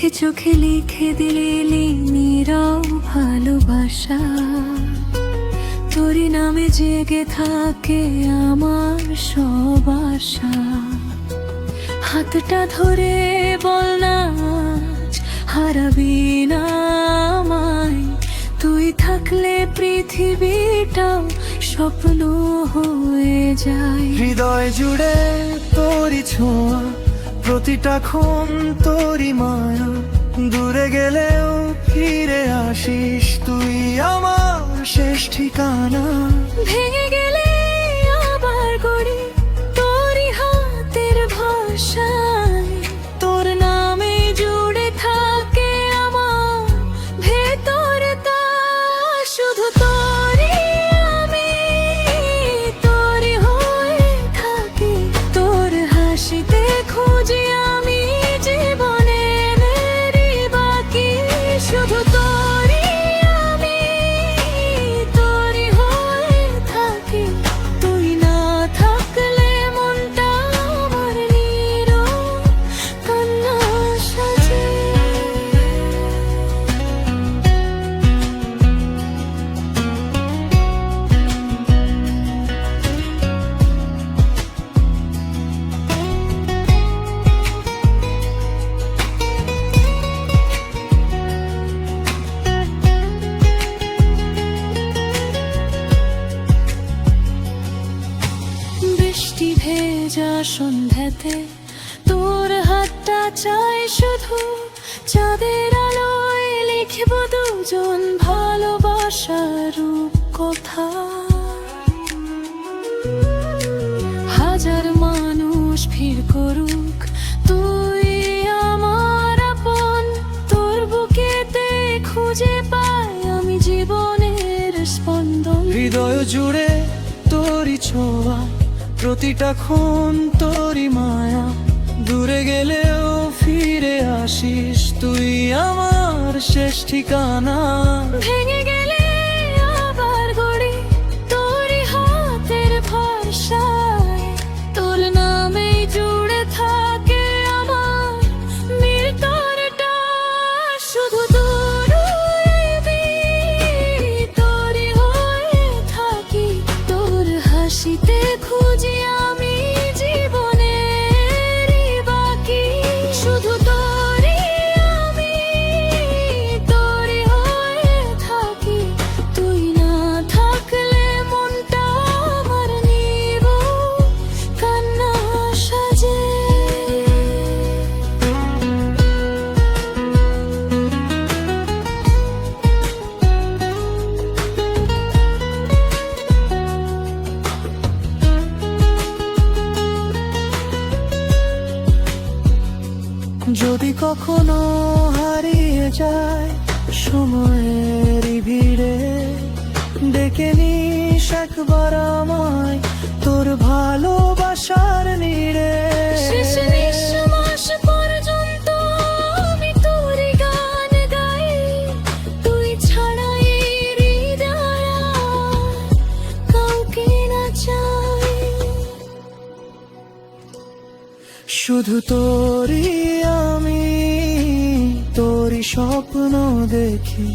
চোখে চোখে লিখে দিলি নীরব ভালোবাসা, তোরই নামে জেগে থাকে আমার সব আশা। হাতটা ধরে বল না আজ হারাবি না আমায়, তুই থাকলে পৃথিবীটাও স্বপ্ন হয়ে যায়। হৃদয় জুড়ে তোরই ছোঁয়া, প্রতিটা ক্ষণ তোরই মায়া, দূরে গেলেও ফিরে আসিস তুই আমার শেষ ঠিকানা। ভেঙে গেলে আবার গড়ি তোরই হাতের ভাষায়, তোর নামে জুড়ে থাকে আমার ভেতরটা, শুধু তোরই আমি, তোরই হয়ে থাকি, তোর হাসিতে খুঁজি আমি জীবনের বাকি, শুধু তোরই আমি, তোরই হয়ে থাকি, তুই না থাকলে মনটা আমার নীরব কান্না সাজে। বৃষ্টি ভেজা সন্ধ্যাতে তোর হাতটা চাই শুধু, চাঁদের আলোয় লিখব দুজন ভালোবাসার কথা। হাজার মানুষ ভিড় করুক, তুই আমার আপন, তোর বুকেতে খুঁজে পাই আমি জীবনের স্পন্দন। হৃদয় জুড়ে তোরই ছোঁয়া, প্রতিটা ক্ষণ তোরই মায়া, দূরে গেলেও ফিরে আসিস তুই আমার শেষ ঠিকানা। ভেঙে গেলে আবার গড়ি তোরই হাতের ভাষায়, তোর নামে জুড়ে থাকে আমার মৃত্যুটা, শুধু তোরই তোরই হয়ে থাকি, তোর হাসিতে খুঁজি আমি জীবনের বাকি, শুধু তোরই আমি, তোরই হয়ে থাকি, তুই না থাকলে মনটা আমার নীরব কান্না সাজে। যদি কখনো হারিয়ে যায় সময়ের ভিড়ে, ডেকে নিস একবার আমায় তোর ভালোবাসার নীড়ে। শেষ নিঃশ্বাস পর্যন্ত আমি তোরই গান গাই, তুই ছাড়া এই হৃদয় কাউকে না চাই। শুধু তোরই আমি, তোরই স্বপ্ন দেখি,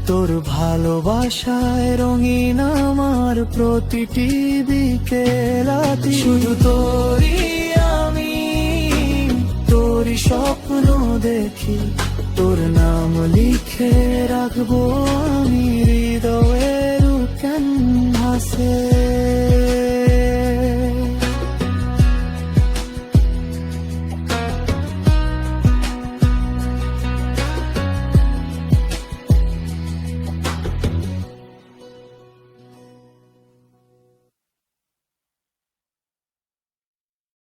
তোর ভালোবাসায় রঙিন আমার প্রতিটি বিকেলাতি। শুধু তোরই আমি, তোরই স্বপ্ন দেখি, তোর নাম লিখে রাখবো আমি হৃদয়ের ক্যানভাসে।